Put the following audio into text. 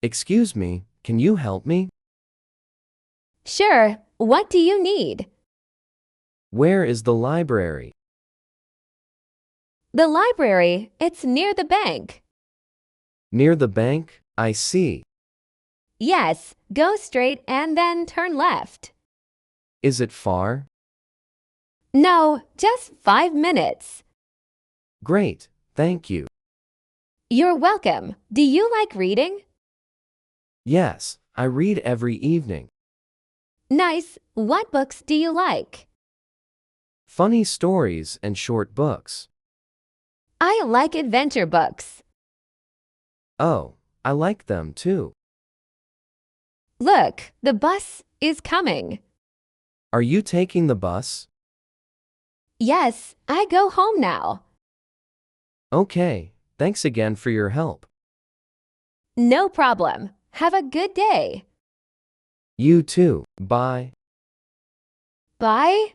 Excuse me, can you help me? Sure, what do you need? Where is the library? The library, it's near the bank. Near the bank? I see. Yes, go straight and then turn left. Is it far? No, just 5 minutes. Great, thank you. You're welcome. Do you like reading? Yes, I read every evening. Nice. What books do you like? Funny stories and short books. I like adventure books. Oh, I like them too. Look, the bus is coming. Are you taking the bus? Yes, I go home now. Okay, thanks again for your help. No problem. Have a good day. You too, bye. Bye.